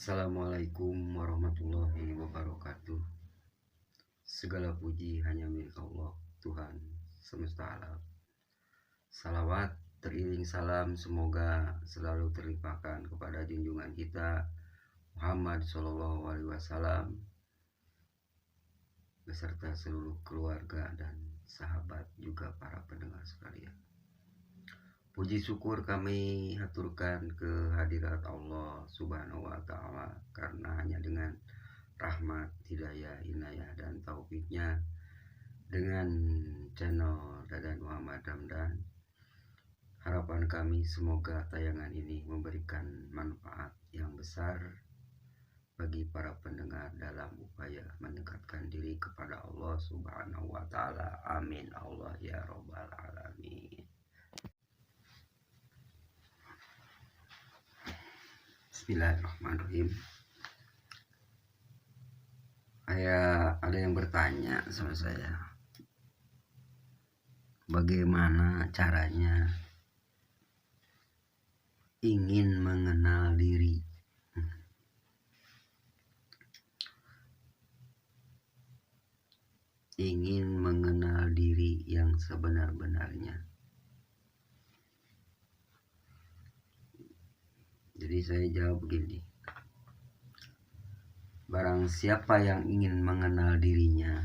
Assalamualaikum warahmatullahi wabarakatuh. Segala puji hanya milik Allah, Tuhan semesta alam. Salawat teriring salam semoga selalu terlimpahkan kepada junjungan kita Muhammad SAW beserta seluruh keluarga dan sahabat juga para pendengar sekalian. Puji syukur kami haturkan ke hadirat Allah Subhanahu wa Ta'ala, karena hanya dengan rahmat, hidayah, inayah, dan taufiknya dengan channel Dadan Muhammad Ramdan, harapan kami semoga tayangan ini memberikan manfaat yang besar bagi para pendengar dalam upaya mendekatkan diri kepada Allah Subhanahu wa Ta'ala. Amin Allah ya Rabbal Alamin. Bismillahirrahmanirrahim. Ada yang bertanya sama saya, bagaimana caranya ingin mengenal diri. Ingin mengenal diri yang sebenar-benarnya. Jadi saya jawab begini, barang siapa yang ingin mengenal dirinya,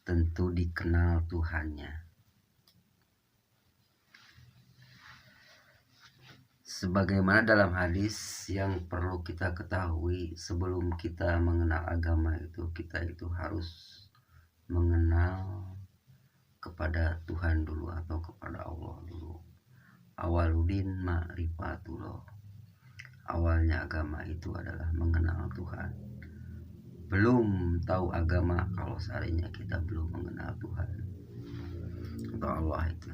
tentu dikenal Tuhannya. Sebagaimana dalam hadis yang perlu kita ketahui, sebelum kita mengenal agama itu, kita itu harus mengenal kepada Tuhan dulu atau kepada Allah dulu. Awaludin ma'rifatullah. Awalnya agama itu adalah mengenal Tuhan. Belum tahu agama kalau seandainya kita belum mengenal Tuhan atau Allah itu.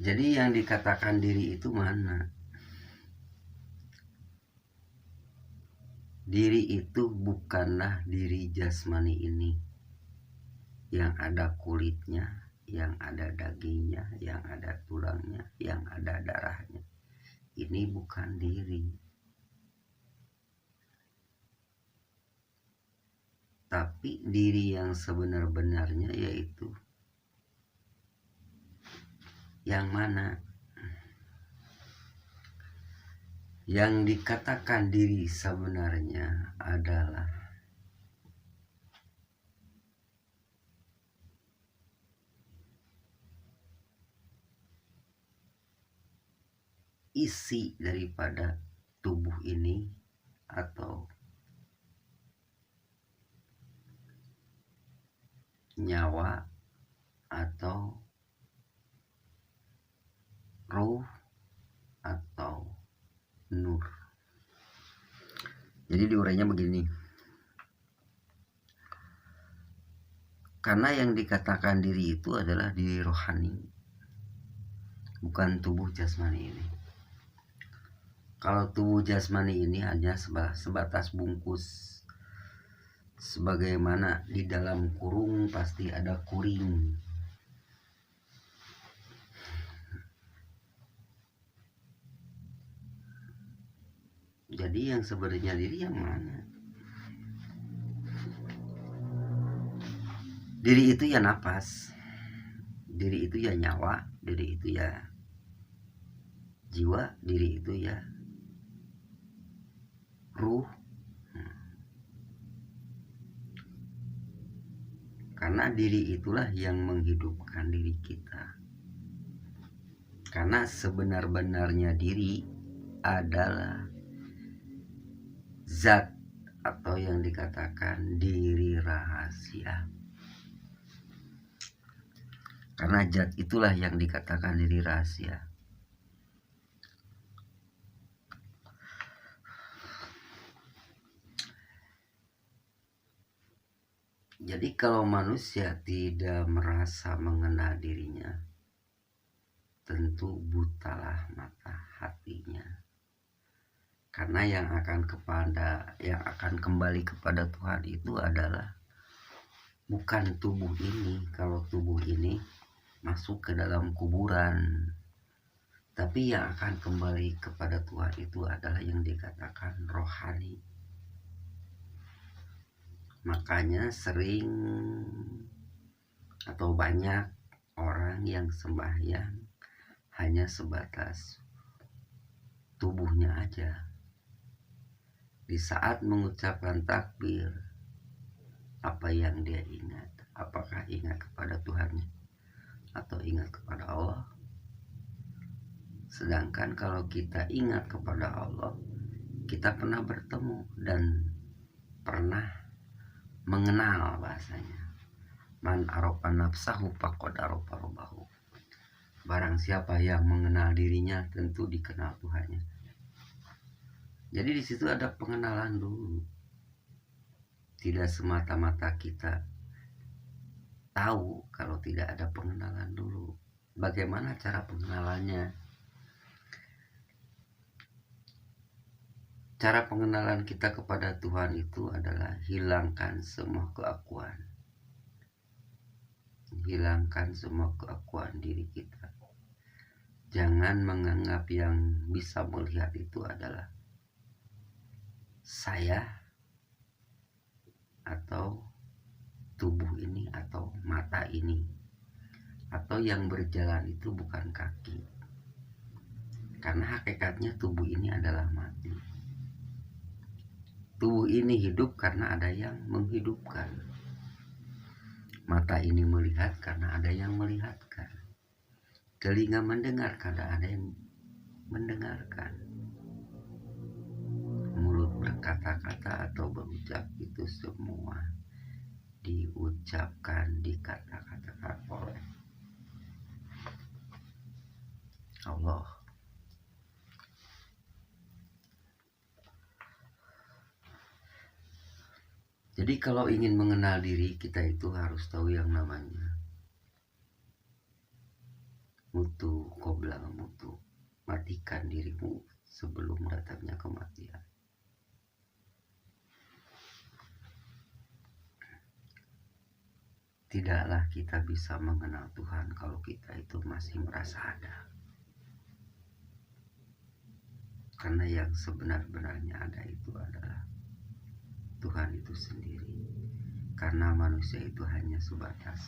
Jadi yang dikatakan diri itu mana? Diri itu bukanlah diri jasmani ini yang ada kulitnya, yang ada dagingnya, yang ada tulangnya, yang ada darahnya. Ini bukan diri. Tapi diri yang sebenar-benarnya yaitu yang mana? Yang dikatakan diri sebenarnya adalah isi daripada tubuh ini atau nyawa atau ruh atau nur. Jadi diurainya begini, karena yang dikatakan diri itu adalah diri rohani, bukan tubuh jasmani ini. Kalau tubuh jasmani ini hanya sebatas bungkus, sebagaimana di dalam kurung pasti ada kuring. Jadi yang sebenarnya diri yang mana? Diri itu ya napas, diri itu ya nyawa, diri itu ya jiwa, diri itu ya ruh. Karena diri itulah yang menghidupkan diri kita. Karena sebenar-benarnya diri adalah zat atau yang dikatakan diri rahasia. Karena zat itulah yang dikatakan diri rahasia. Jadi kalau manusia tidak merasa mengenal dirinya, tentu butalah mata hatinya. Karena yang akan kembali kepada Tuhan itu adalah bukan tubuh ini. Kalau tubuh ini masuk ke dalam kuburan. Tapi yang akan kembali kepada Tuhan itu adalah yang dikatakan rohani. Makanya sering atau banyak orang yang sembahyang hanya sebatas tubuhnya aja. Di saat mengucapkan takbir, apa yang dia ingat? Apakah ingat kepada Tuhannya atau ingat kepada Allah? Sedangkan kalau kita ingat kepada Allah, kita pernah bertemu dan pernah mengenal bahasanya. Man arofa nafsahu faqad arofa rabbahu. Barang siapa yang mengenal dirinya, tentu dikenal Tuhannya. Jadi di situ ada pengenalan dulu. Tidak semata-mata kita tahu kalau tidak ada pengenalan dulu. Bagaimana cara pengenalannya? Cara pengenalan kita kepada Tuhan itu adalah hilangkan semua keakuan. Hilangkan semua keakuan diri kita. Jangan menganggap yang bisa melihat itu adalah saya atau tubuh ini atau mata ini, atau yang berjalan itu bukan kaki. Karena hakikatnya tubuh ini adalah mati. Tubuh ini hidup karena ada yang menghidupkan. Mata ini melihat karena ada yang melihatkan. Telinga mendengar karena ada yang mendengarkan. Mulut berkata-kata atau berucap itu semua diucapkan, dikata-katakan oleh Allah. Jadi kalau ingin mengenal diri kita itu harus tahu yang namanya mutu qobla mutu. Matikan dirimu sebelum datangnya kematian. Tidaklah kita bisa mengenal Tuhan kalau kita itu masih merasa ada. Karena yang sebenar-benarnya ada itu adalah Tuhan itu sendiri. Karena manusia itu hanya sebatas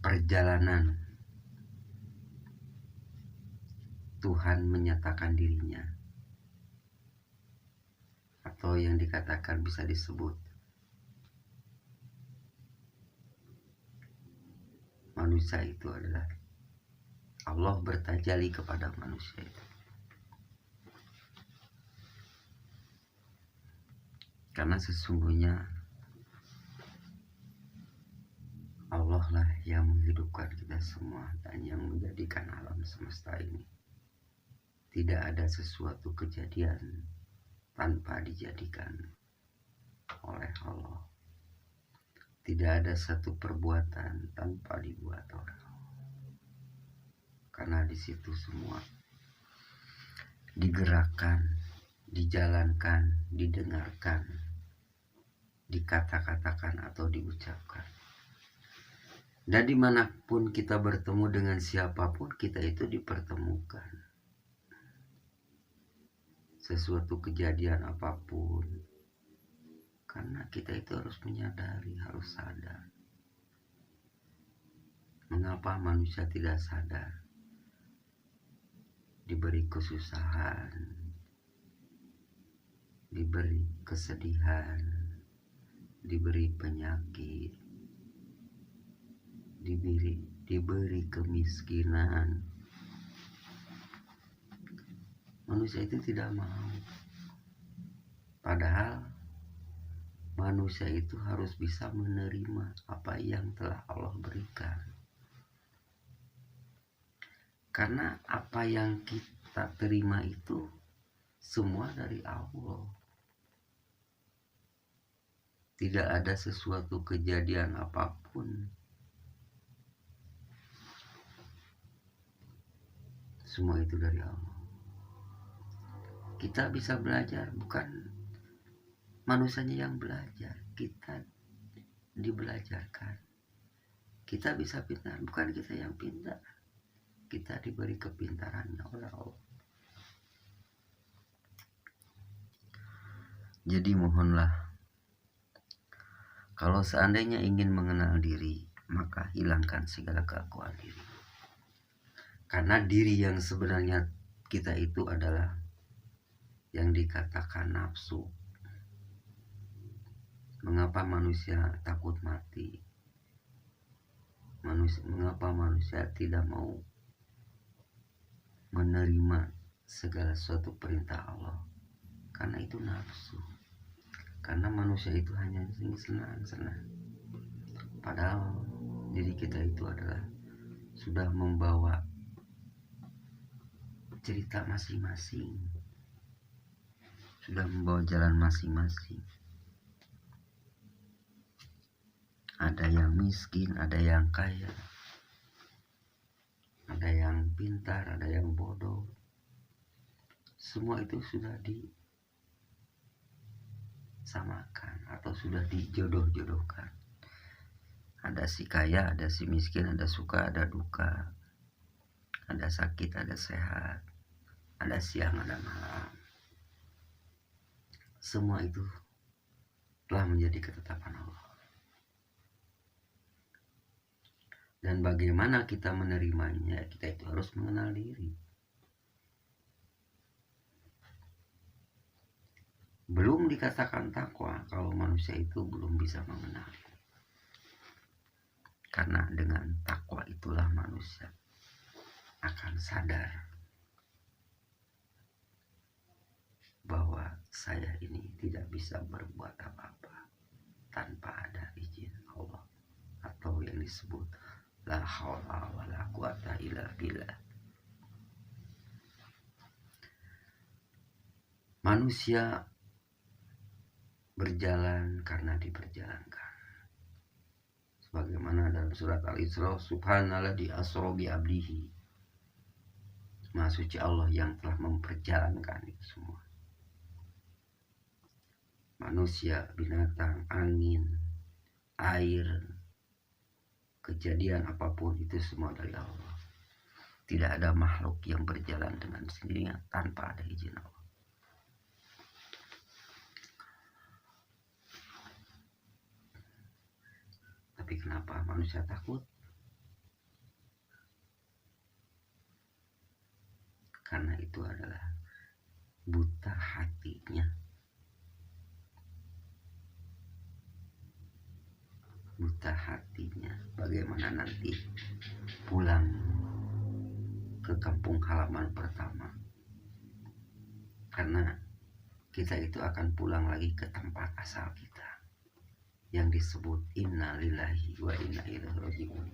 perjalanan Tuhan menyatakan dirinya, atau yang dikatakan bisa disebut manusia itu adalah Allah bertajalli kepada manusia itu. Karena sesungguhnya Allah lah yang menghidupkan kita semua dan yang menjadikan alam semesta ini. Tidak ada sesuatu kejadian tanpa dijadikan oleh Allah. Tidak ada satu perbuatan tanpa dibuat oleh Allah. Karena di situ semua digerakkan, dijalankan, didengarkan, dikata-katakan atau diucapkan. Dan dimanapun kita bertemu dengan siapapun, kita itu dipertemukan. Sesuatu kejadian apapun. Karena kita itu harus menyadari, harus sadar. Mengapa manusia tidak sadar? Diberi kesusahan, diberi kesedihan, diberi penyakit, diberi kemiskinan. Manusia itu tidak mau. Padahal manusia itu harus bisa menerima apa yang telah Allah berikan. Karena apa yang kita terima itu semua dari Allah. Tidak ada sesuatu kejadian apapun. Semua itu dari Allah. Kita bisa belajar, bukan manusianya yang belajar, kita dibelajarkan. Kita bisa pintar, bukan kita yang pintar. Kita diberi kepintarannya oleh Allah. Jadi mohonlah, kalau seandainya ingin mengenal diri, maka hilangkan segala keakuan diri. Karena diri yang sebenarnya kita itu adalah yang dikatakan nafsu. Mengapa manusia takut mati? Mengapa manusia tidak mau menerima segala sesuatu perintah Allah? Karena itu nafsu. Karena manusia itu hanya senang-senang. Padahal diri kita itu adalah sudah membawa cerita masing-masing, sudah membawa jalan masing-masing. Ada yang miskin, ada yang kaya, ada yang pintar, ada yang bodoh. Semua itu sudah disamakan atau sudah dijodoh-jodohkan. Ada si kaya, ada si miskin, ada suka, ada duka, ada sakit, ada sehat, ada siang, ada malam. Semua itu telah menjadi ketetapan Allah. Dan bagaimana kita menerimanya? Kita itu harus mengenal diri. Belum dikatakan takwa kalau manusia itu belum bisa mengenal. Karena dengan takwa itulah manusia akan sadar bahwa saya ini tidak bisa berbuat apa-apa tanpa ada izin Allah, atau yang disebut la haula wala quwata illa billah. Manusia berjalan karena diperjalankan. Sebagaimana dalam surat Al-Isra, subhanalladzi asra bi abdihi. Maha suci Allah yang telah memperjalankan itu semua. Manusia, binatang, angin, air, kejadian apapun itu semua dari Allah. Tidak ada makhluk yang berjalan dengan sendirinya tanpa ada izin Allah. Tapi kenapa manusia takut? Karena itu adalah buta hatinya. Buta hatinya. Bagaimana nanti pulang ke kampung halaman pertama? Karena kita itu akan pulang lagi ke tempat asal kita, yang disebut inna lillahi wa inna ilaihi raji'un.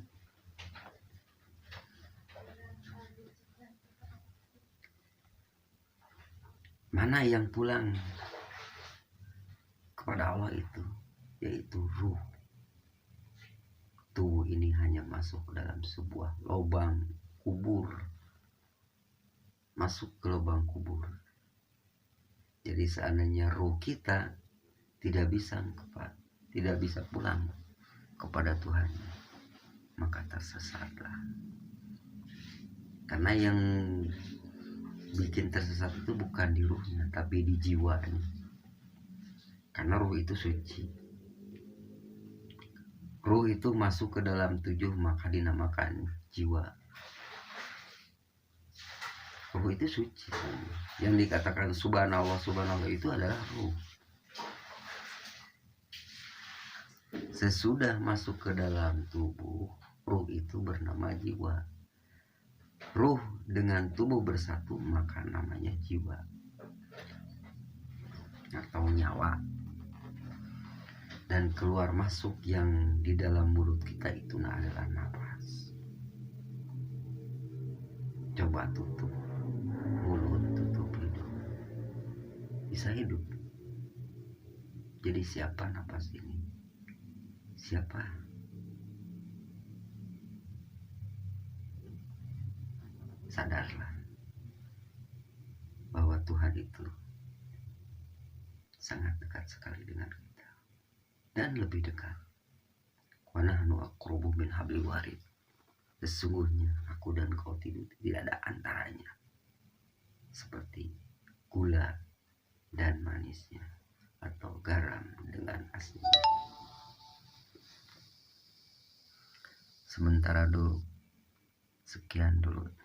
Mana yang pulang kepada Allah itu, yaitu ruh. Tubuh ini hanya masuk ke dalam sebuah lubang kubur, masuk ke lubang kubur. Jadi seandainya ruh kita tidak bisa pulang kepada Tuhan, maka tersesatlah. Karena yang bikin tersesat itu bukan di ruhnya, tapi di jiwanya. Karena ruh itu suci. Ruh itu masuk ke dalam tujuh, maka dinamakan jiwa. Ruh itu suci. Yang dikatakan subhanallah, subhanallah itu adalah ruh. Sesudah masuk ke dalam tubuh, ruh itu bernama jiwa. Ruh dengan tubuh bersatu, maka namanya jiwa atau nyawa. Dan keluar masuk yang di dalam mulut kita itu adalah nafas. Coba tutup mulut, tutup hidung, bisa hidup. Jadi siapa nafas ini? Siapa? Sadarlah bahwa Tuhan itu sangat dekat sekali dengan kita, dan lebih dekat wa nahnu aqrabu min hablil warid. Sesungguhnya aku dan kau tidak ada antaranya, seperti gula dan manisnya, atau garam dengan asinnya. Sementara dulu, sekian dulu.